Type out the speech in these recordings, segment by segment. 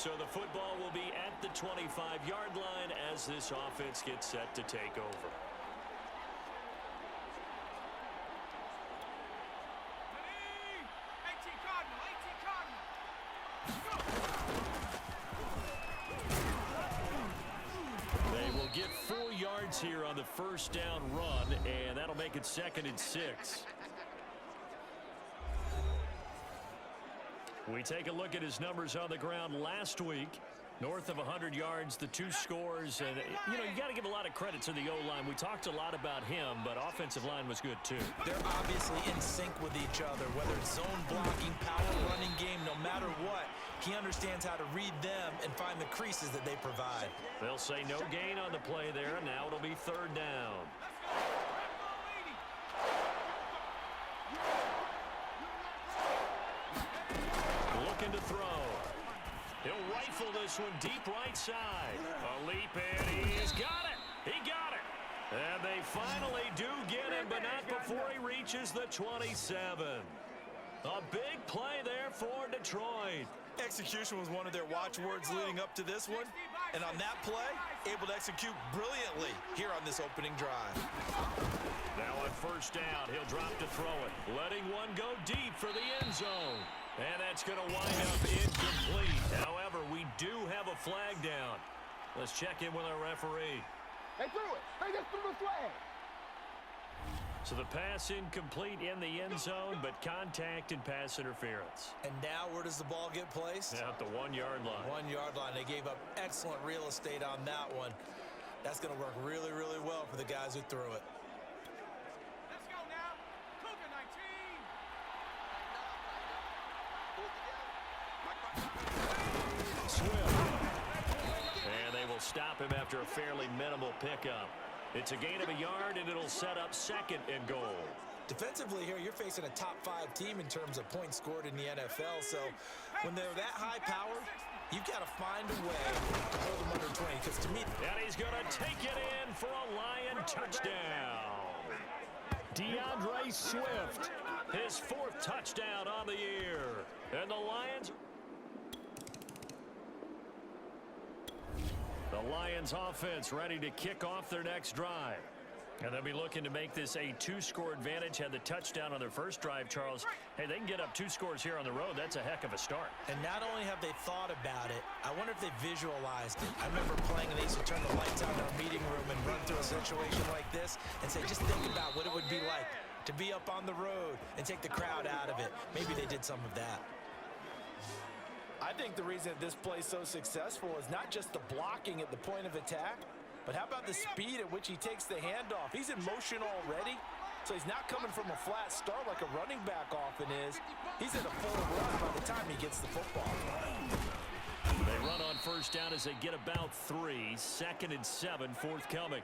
So the football will be at the 25-yard line as this offense gets set to take over. They will get 4 yards here on the first down run, and that'll make it 2nd and 6. We take a look at his numbers on the ground last week. North of 100 yards, the 2 scores. And, you know, you got to give a lot of credit to the O-line. We talked a lot about him, but offensive line was good, too. They're obviously in sync with each other, whether it's zone blocking, power running game, no matter what. He understands how to read them and find the creases that they provide. They'll say no gain on the play there. Now it'll be 3rd down. Looking to throw. He'll rifle this one deep right side. A leap, and he's got it. He got it. And they finally do get him, but not before he reaches the 27. A big play there for Detroit. Execution was one of their watchwords leading up to this one. And on that play, able to execute brilliantly here on this opening drive. Now on 1st down, he'll drop to throw it. Letting one go deep for the end zone. And that's going to wind up incomplete. However, we do have a flag down. Let's check in with our referee. They threw it. They just threw the flag. So the pass incomplete in the end zone, but contact and pass interference. And now where does the ball get placed? At the 1-yard line. 1-yard line. They gave up excellent real estate on that one. That's going to work really, really well for the guys who threw it. Let's go now. Cougar 19. Swift. And they will stop him after a fairly minimal pickup. It's a gain of a yard, and it'll set up 2nd and goal. Defensively here, you're facing a top-5 team in terms of points scored in the NFL. So when they're that high-powered, you've got to find a way to hold them under 20. Because to me, and he's going to take it in for a Lion touchdown. DeAndre Swift, his 4th touchdown on the year. And the Lions offense ready to kick off their next drive. And they'll be looking to make this a 2-score advantage. Had the touchdown on their first drive, Charles. Hey, they can get up 2 scores here on the road. That's a heck of a start. And not only have they thought about it, I wonder if they visualized it. I remember playing and they used to turn the lights on in our meeting room and run through a situation like this and say, just think about what it would be like to be up on the road and take the crowd out of it. Maybe they did some of that. I think the reason that this play is so successful is not just the blocking at the point of attack, but how about the speed at which he takes the handoff? He's in motion already, so he's not coming from a flat start like a running back often is. He's at a full run by the time he gets the football. They run on 1st down as they get about 3. 2nd and 7 forthcoming.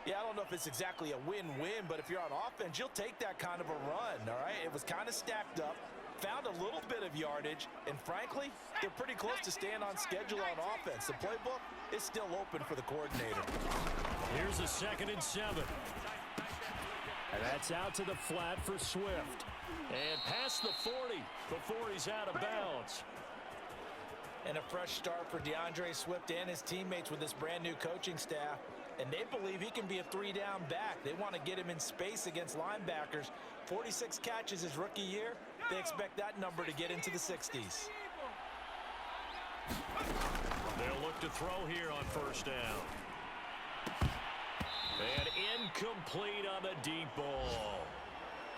Yeah, I don't know if it's exactly a win-win, but if you're on offense, you'll take that kind of a run, all right? It was kind of stacked up. Found a little bit of yardage, and frankly, they're pretty close to staying on schedule on offense. The playbook is still open for the coordinator. Here's a 2nd and 7. And that's out to the flat for Swift. And past the 40 before he's out of bounds. And a fresh start for DeAndre Swift and his teammates with this brand-new coaching staff. And they believe he can be a 3-down back. They want to get him in space against linebackers. 46 catches his rookie year. They expect that number to get into the 60s. They'll look to throw here on 1st down. And incomplete on the deep ball.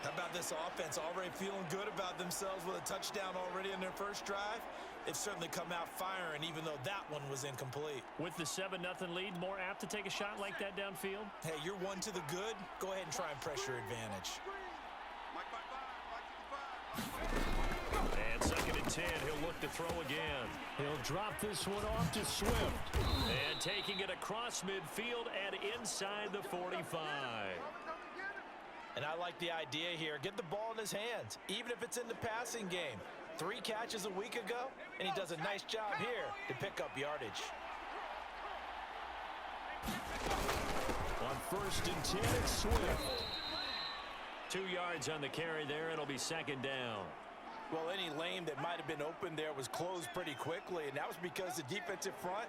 How about this offense already feeling good about themselves with a touchdown already in their first drive? They've certainly come out firing, even though that one was incomplete. With the 7-0 lead, more apt to take a shot like that downfield? Hey, you're 1 to the good. Go ahead and try and press your advantage. And 2nd and 10, he'll look to throw again. He'll drop this one off to Swift. And taking it across midfield and inside the 45. And I like the idea here. Get the ball in his hands, even if it's in the passing game. 3 catches a week ago, and he does a nice job here to pick up yardage. On 1st and 10, it's Swift. 2 yards on the carry there. It'll be 2nd down. Well, any lane that might have been open there was closed pretty quickly, and that was because the defensive front,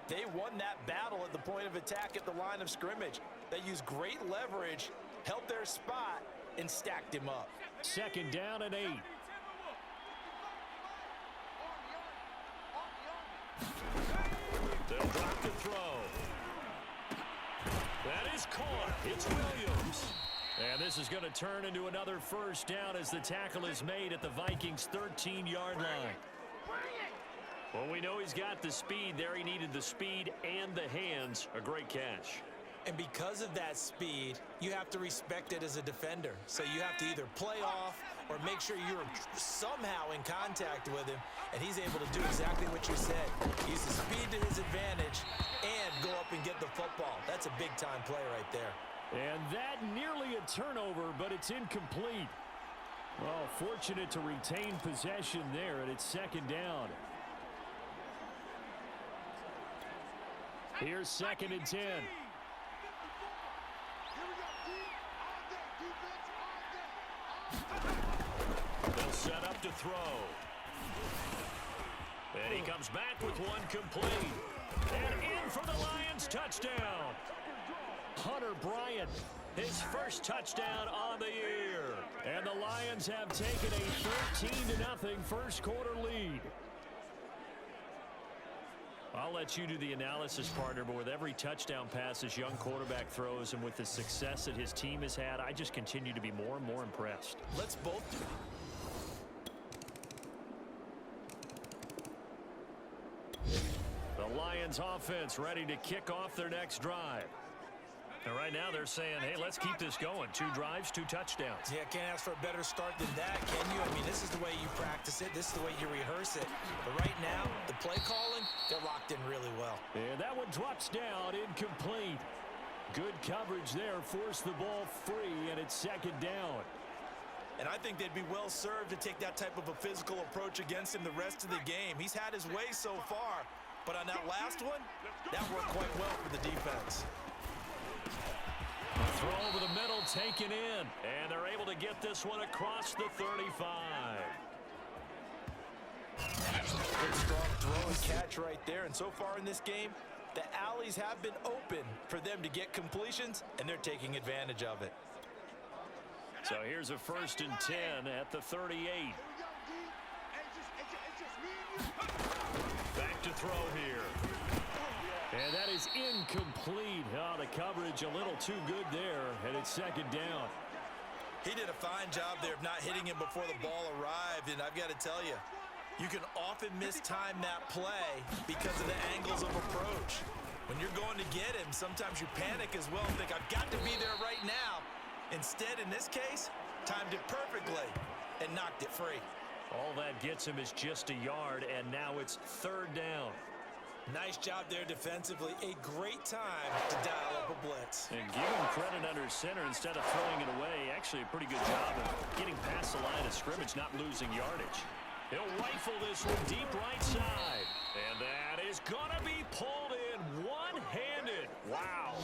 they won that battle at the point of attack at the line of scrimmage. They used great leverage, held their spot, and stacked him up. 2nd down and 8. They'll drop the throw. That is caught. It's Williams. And this is going to turn into another 1st down as the tackle is made at the Vikings' 13-yard line. Well, we know he's got the speed there. He needed the speed and the hands. A great catch. And because of that speed, you have to respect it as a defender. So you have to either play off or make sure you're somehow in contact with him, and he's able to do exactly what you said. Use the speed to his advantage and go up and get the football. That's a big-time play right there. And that nearly a turnover, but it's incomplete. Well, fortunate to retain possession there, and it's 2nd down. Here's 2nd and 10. They'll set up to throw. And he comes back with one complete. And in for the Lions touchdown. Hunter Bryant, his 1st touchdown on the year. And the Lions have taken a 13-0 first quarter lead. I'll let you do the analysis, partner, but with every touchdown pass this young quarterback throws and with the success that his team has had, I just continue to be more and more impressed. Let's both do it. The Lions offense ready to kick off their next drive. And right now they're saying, hey, let's keep this going. 2 drives, 2 touchdowns. Yeah, can't ask for a better start than that, can you? I mean, this is the way you practice it. This is the way you rehearse it. But right now, the play calling, they're locked in really well. And that one drops down, incomplete. Good coverage there, forced the ball free, and it's 2nd down. And I think they'd be well served to take that type of a physical approach against him the rest of the game. He's had his way so far, but on that last one, that worked quite well for the defense. Throw over the middle, taken in. And they're able to get this one across the 35. Good strong throw and catch right there. And so far in this game, the alleys have been open for them to get completions, and they're taking advantage of it. So here's a 1st and 10 at the 38. Back to throw here. And that is incomplete. Oh, the coverage a little too good there, and it's 2nd down. He did a fine job there of not hitting him before the ball arrived, and I've got to tell you, you can often mistime that play because of the angles of approach. When you're going to get him, sometimes you panic as well and think, I've got to be there right now. Instead, in this case, timed it perfectly and knocked it free. All that gets him is just a yard, and now it's 3rd down. Nice job there defensively. A great time to dial up a blitz. And give him credit under center instead of throwing it away. Actually, a pretty good job of getting past the line of scrimmage, not losing yardage. He'll rifle this one deep right side. And that is going to be pulled in one-handed. Wow.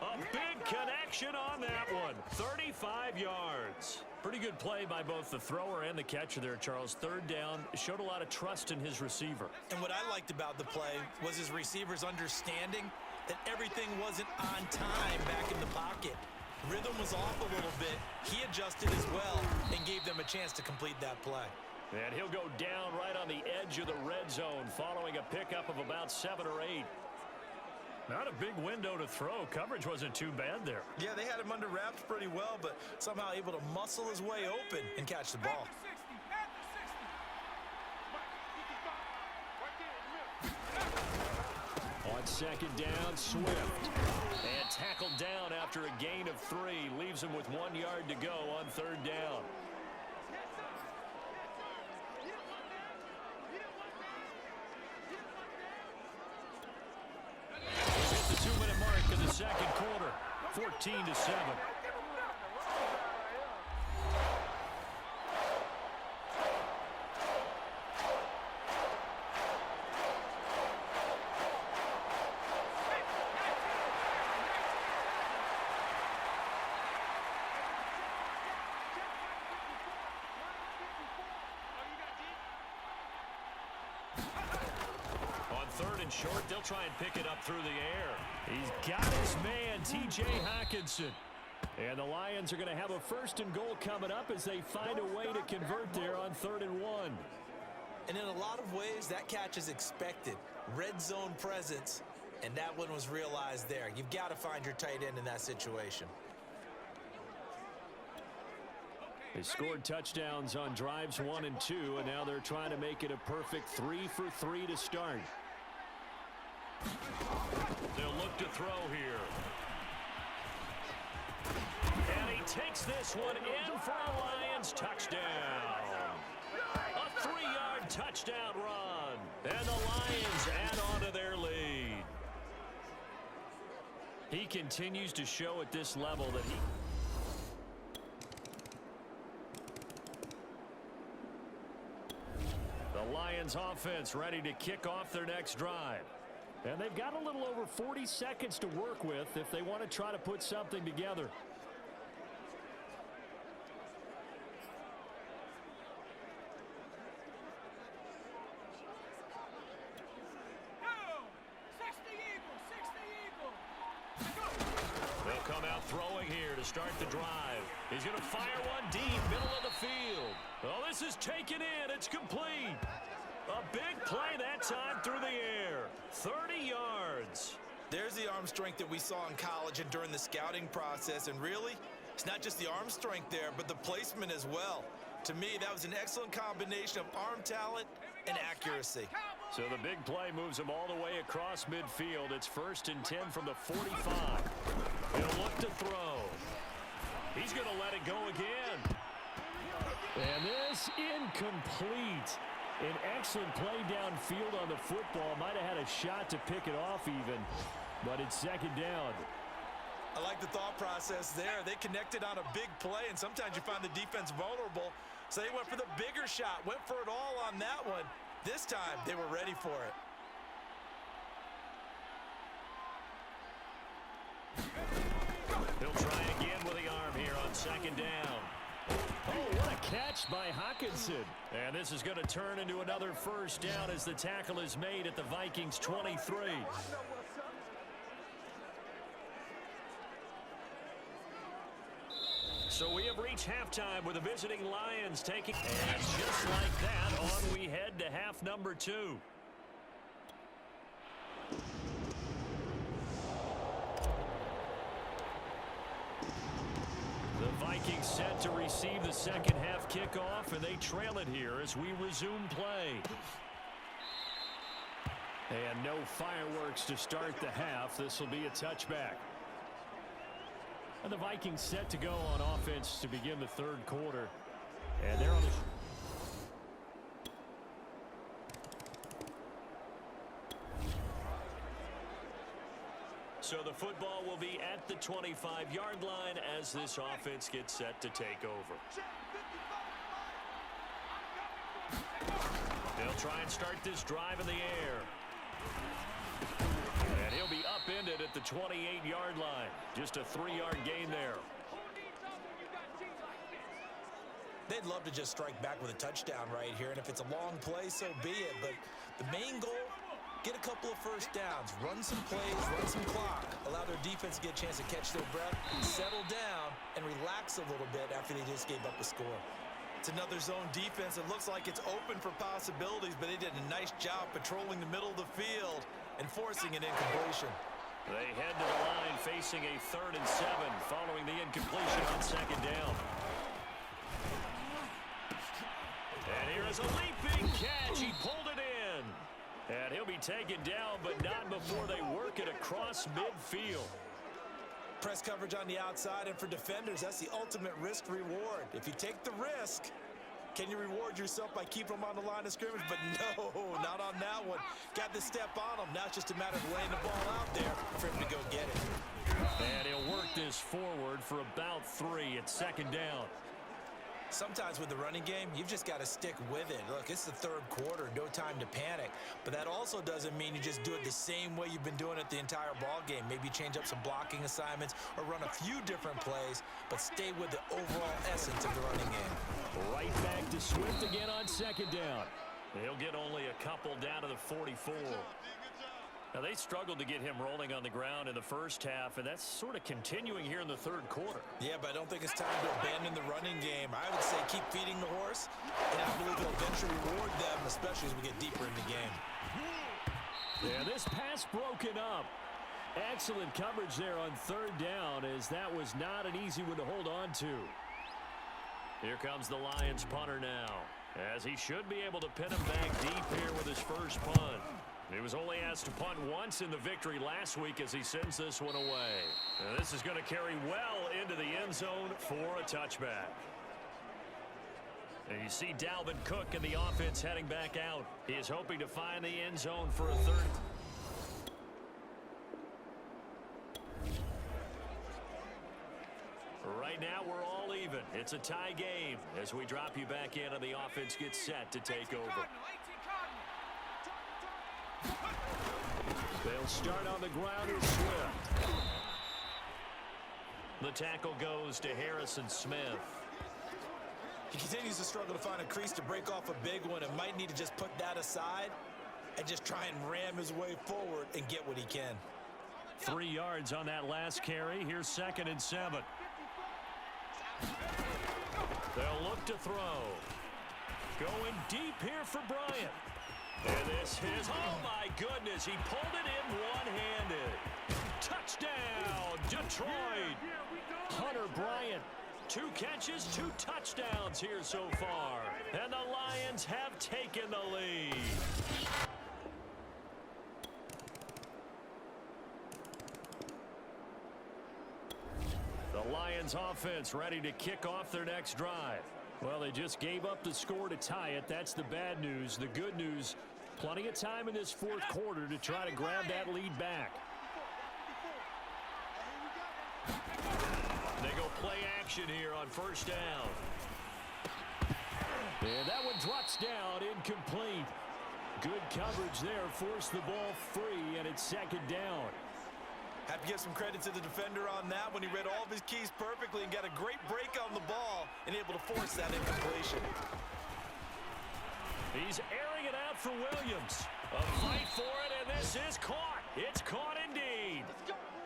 A big connection on that one. 35 yards. Pretty good play by both the thrower and the catcher there, Charles. 3rd down, showed a lot of trust in his receiver. And what I liked about the play was his receivers understanding that everything wasn't on time back in the pocket. Rhythm was off a little bit. He adjusted as well and gave them a chance to complete that play. And he'll go down right on the edge of the red zone following a pickup of about 7 or 8. Not a big window to throw. Coverage wasn't too bad there. Yeah, they had him under wraps pretty well, but somehow able to muscle his way open and catch the ball. On 2nd down, Swift. And tackled down after a gain of 3. Leaves him with 1 yard to go on 3rd down. Hit the 2-minute mark of the 2nd quarter. 14-7. third and short. They'll try and pick it up through the air. He's got his man, T.J. Hockenson. And the Lions are going to have a first and goal coming up as they find a way to convert there on 3rd and 1. And in a lot of ways, that catch is expected. Red zone presence, and that one was realized there. You've got to find your tight end in that situation. They scored touchdowns on drives 1 and 2, and now they're trying to make it a perfect 3 for 3 to start. They'll look to throw here. And he takes this one in for a Lions touchdown. A 3-yard touchdown run. And the Lions add on to their lead. He continues to show at this level that he... The Lions offense ready to kick off their next drive. And they've got a little over 40 seconds to work with if they want to try to put something together. They'll come out throwing here to start the drive. He's going to fire one deep, middle of the field. Oh, this is taken in. It's complete. A big play that time through the air. 30 yards. There's the arm strength that we saw in college and during the scouting process. And really, it's not just the arm strength there, but the placement as well. To me, that was an excellent combination of arm talent and accuracy. So the big play moves him all the way across midfield. It's 1st and 10 from the 45. He'll look to throw. He's going to let it go again. And this incomplete. An excellent play downfield on the football. Might have had a shot to pick it off even, but it's 2nd down. I like the thought process there. They connected on a big play, and sometimes you find the defense vulnerable. So they went for the bigger shot, went for it all on that one. This time, they were ready for it. He'll try again with the arm here on 2nd down. Oh, what a catch by Hockenson. And this is going to turn into another 1st down as the tackle is made at the Vikings 23. So we have reached halftime with the visiting Lions taking... And just like that, on we head to half number 2. The Vikings set to receive the second half kickoff, and they trail it here as we resume play. And no fireworks to start the half. This will be a touchback. And the Vikings set to go on offense to begin the 3rd quarter. And they're on the... So the football will be at the 25-yard line as this offense gets set to take over. They'll try and start this drive in the air. And he'll be upended at the 28-yard line. Just a 3-yard gain there. They'd love to just strike back with a touchdown right here, and if it's a long play, so be it. But the main goal, get a couple of 1st downs, run some plays, run some clock, allow their defense to get a chance to catch their breath, settle down, and relax a little bit after they just gave up a score. It's another zone defense. It looks like it's open for possibilities, but they did a nice job patrolling the middle of the field and forcing an incompletion. They head to the line facing a 3rd and 7 following the incompletion on 2nd down. And here is a leaping catch. He pulled it in. And he'll be taken down, but not before they work it across midfield. Press coverage on the outside, and for defenders, that's the ultimate risk-reward. If you take the risk, can you reward yourself by keeping them on the line of scrimmage? But no, not on that one. Got the step on them. Now it's just a matter of laying the ball out there for him to go get it. And he'll work this forward for about 3 at 2nd down. Sometimes with the running game, you've just got to stick with it. Look, it's the 3rd quarter, no time to panic. But that also doesn't mean you just do it the same way you've been doing it the entire ball game. Maybe change up some blocking assignments or run a few different plays, but stay with the overall essence of the running game. Right back to Swift again on 2nd down. He'll get only a couple down to the 44. Now, they struggled to get him rolling on the ground in the first half, and that's sort of continuing here in the third quarter. Yeah, but I don't think it's time to abandon the running game. I would say keep feeding the horse, and I believe it'll eventually reward them, especially as we get deeper in the game. Yeah, this pass broken up. Excellent coverage there on third down, as that was not an easy one to hold on to. Here comes the Lions punter now, as he should be able to pin him back deep here with his first punt. He was only asked to punt once in the victory last week as he sends this one away. Now, this is going to carry well into the end zone for a touchback. And you see Dalvin Cook and the offense heading back out. He is hoping to find the end zone for a third. Right now, we're all even. It's a tie game as we drop you back in and the offense gets set to take over. They'll start on the ground with Swift. The tackle goes to Harrison Smith. He continues to struggle to find a crease to break off a big one and might need to just put that aside and just try and ram his way forward and get what he can. 3 yards on that last carry. Here's 2nd and 7. They'll look to throw. Going deep here for Bryant. And this is, oh my goodness, he pulled it in one-handed. Touchdown, Detroit. Hunter Bryant, 2 catches, 2 touchdowns here so far. And the Lions have taken the lead. The Lions offense ready to kick off their next drive. Well, they just gave up the score to tie it. That's the bad news. The good news, plenty of time in this fourth quarter to try to grab that lead back. They go play action here on first down. And that one drops down, incomplete. Good coverage there, forced the ball free, and it's 2nd down. Have to give some credit to the defender on that when he read all of his keys perfectly and got a great break on the ball and able to force that incompletion. He's airing it out for Williams. A fight for it, and this is caught. It's caught indeed.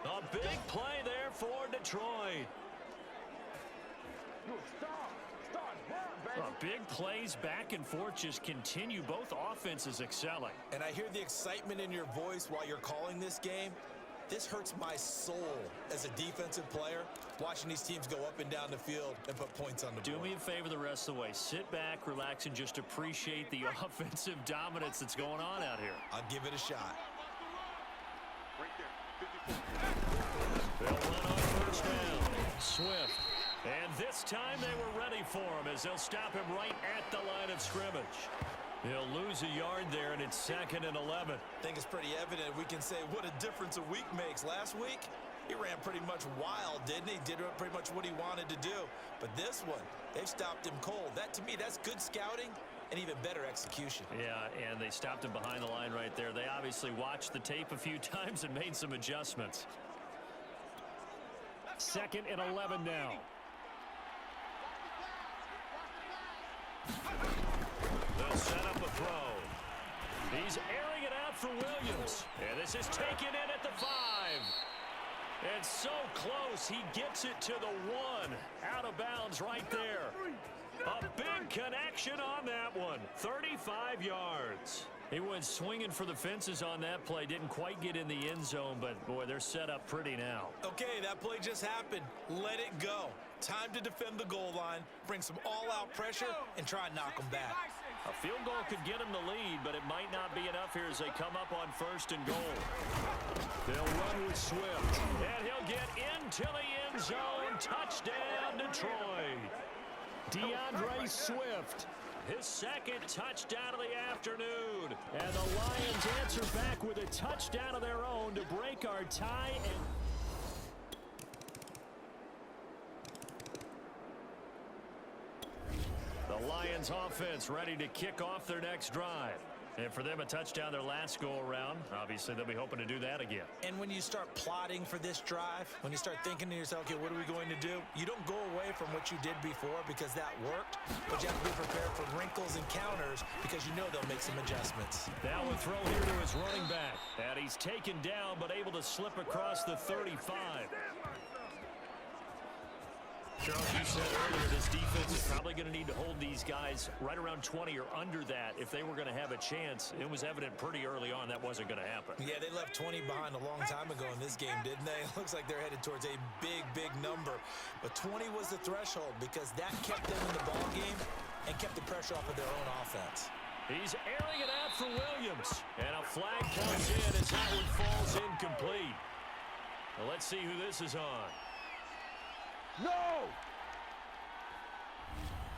A big play there for Detroit. Big plays back and forth just continue. Both offenses excelling. And I hear the excitement in your voice while you're calling this game. This hurts my soul as a defensive player, watching these teams go up and down the field and put points on the board. Do me a favor the rest of the way. Sit back, relax, and just appreciate the offensive dominance that's going on out here. I'll give it a shot. They'll run on first down. Swift. And this time they were ready for him as they'll stop him right at the line of scrimmage. He'll lose a yard there, and it's 2nd and 11. I think it's pretty evident we can say what a difference a week makes. Last week, he ran pretty much wild, didn't he? Did pretty much what he wanted to do. But this one, they've stopped him cold. That, to me, that's good scouting and even better execution. Yeah, and they stopped him behind the line right there. They obviously watched the tape a few times and made some adjustments. 2nd and 11 now. They'll set up a throw. He's airing it out for Williams. And this is taken in at the 5. And so close, he gets it to the 1. Out of bounds right there. A big connection on that one. 35 yards. He went swinging for the fences on that play. Didn't quite get in the end zone, but, boy, they're set up pretty now. Okay, that play just happened. Let it go. Time to defend the goal line, bring some all-out pressure, and try and knock them back. A field goal could get him the lead, but it might not be enough here as they come up on 1st and goal. They'll run with Swift, and he'll get into the end zone. Touchdown, Detroit. DeAndre Swift, his 2nd touchdown of the afternoon. And the Lions answer back with a touchdown of their own to break our tie. The Lions offense ready to kick off their next drive. And for them, a touchdown their last go-around. Obviously, they'll be hoping to do that again. And when you start plotting for this drive, when you start thinking to yourself, okay, what are we going to do? You don't go away from what you did before because that worked, but you have to be prepared for wrinkles and counters because you know they'll make some adjustments. Now a throw here to his running back. And he's taken down, but able to slip across the 35. Charles, you said earlier this defense is probably going to need to hold these guys right around 20 or under that if they were going to have a chance. It was evident pretty early on that wasn't going to happen. Yeah, they left 20 behind a long time ago in this game, didn't they? It looks like they're headed towards a big, big number. But 20 was the threshold because that kept them in the ball game and kept the pressure off of their own offense. He's airing it out for Williams. And a flag comes in as that one falls incomplete. Well, let's see who this is on. No!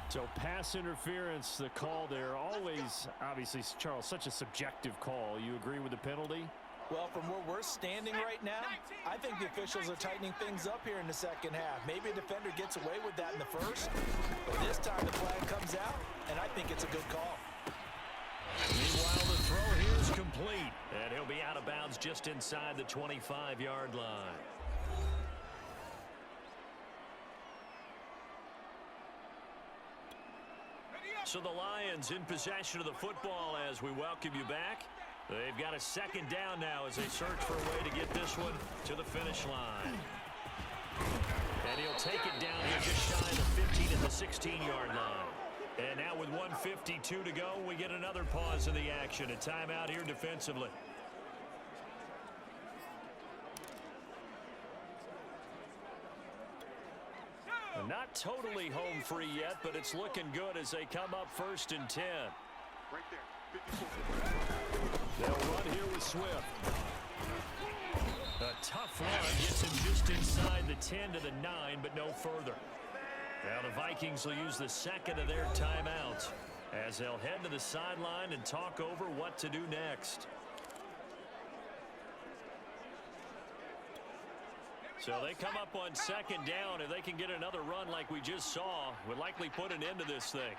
So pass interference, the call there. Always, obviously, Charles, such a subjective call. You agree with the penalty? Well, from where we're standing right now, I think the officials are tightening things up here in the second half. Maybe a defender gets away with that in the first, but this time the flag comes out, and I think it's a good call. Meanwhile, the throw here is complete, and he'll be out of bounds just inside the 25-yard line. So the Lions in possession of the football as we welcome you back. They've got a second down now as they search for a way to get this one to the finish line. And he'll take it down here just shy of the 15 at the 16-yard line. And now with 1:52 to go, we get another pause in the action. A timeout here defensively. Not totally home free yet, but it's looking good as they come up 1st and 10. Right there. 54. They'll run here with Swift. A tough run gets him just inside the 10 to the 9, but no further. Now the Vikings will use the second of their timeouts as they'll head to the sideline and talk over what to do next. So they come up on second down. If they can get another run like we just saw, would likely put an end to this thing.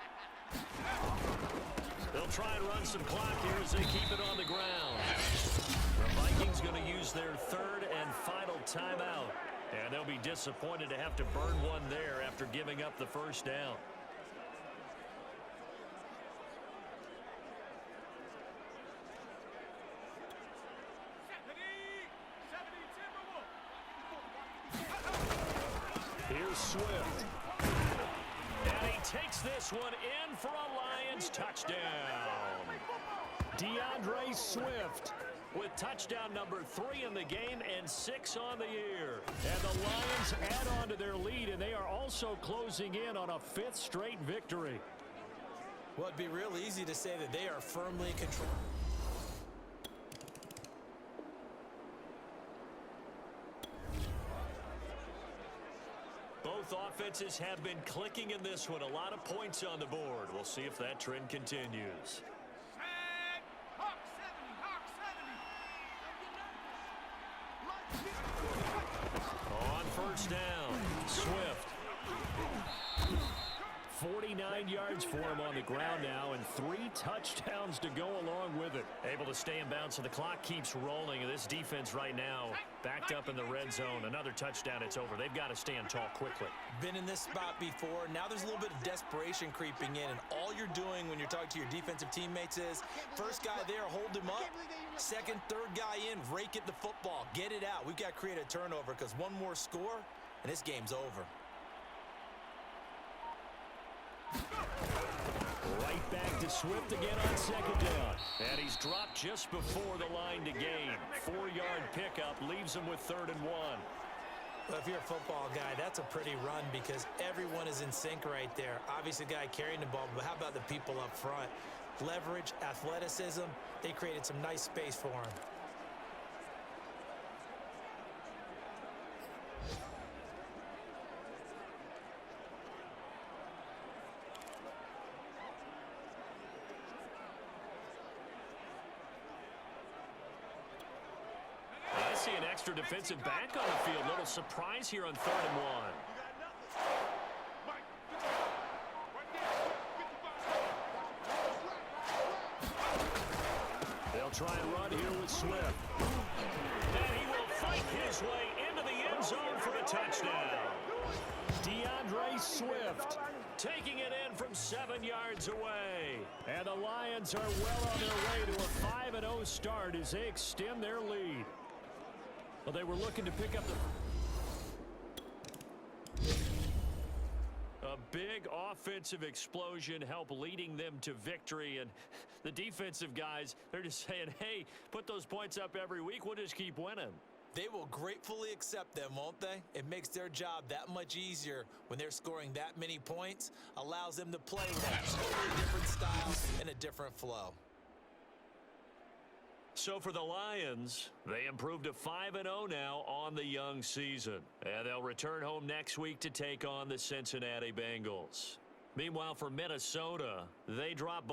They'll try and run some clock here as they keep it on the ground. The Vikings going to use their third and final timeout. And they'll be disappointed to have to burn one there after giving up the first down. Here's Swift. And he takes this one in for a Lions touchdown. DeAndre Swift with touchdown number 3 in the game and 6 on the year. And the Lions add on to their lead, and they are also closing in on a 5th straight victory. Well, it'd be real easy to say that they are firmly controlled. Both offenses have been clicking in this one. A lot of points on the board. We'll see if that trend continues. Hawk 70. On first down, Swift. 49 yards for him on the ground now, and 3 touchdowns to go along with it. Able to stay in bounds, so the clock keeps rolling. And this defense right now backed up in the red zone. Another touchdown, it's over. They've got to stand tall quickly. Been in this spot before. Now there's a little bit of desperation creeping in, and all you're doing when you're talking to your defensive teammates is first guy there, hold him up. Second, third guy in, rake at the football. Get it out. We've got to create a turnover because one more score, and this game's over. Right back to Swift again on second down. And he's dropped just before the line to gain. 4-yard pickup leaves him with 3rd and 1. Well, if you're a football guy, that's a pretty run because everyone is in sync right there. Obviously, the guy carrying the ball, but how about the people up front? Leverage, athleticism, they created some nice space for him. I see an extra defensive back on the field. Little surprise here on 3rd and 1. They'll try and run here with Swift. And he will fight his way into the end zone for a touchdown. DeAndre Swift taking it in from 7 yards away. And the Lions are well on their way to a 5-0 start as they extend their lead. Well, they were looking to pick up a big offensive explosion, help leading them to victory. And the defensive guys, they're just saying, hey, put those points up every week. We'll just keep winning. They will gratefully accept them, won't they? It makes their job that much easier when they're scoring that many points, allows them to play with a totally different style and a different flow. So for the Lions, they improved to 5-0 now on the young season. And they'll return home next week to take on the Cincinnati Bengals. Meanwhile, for Minnesota, they drop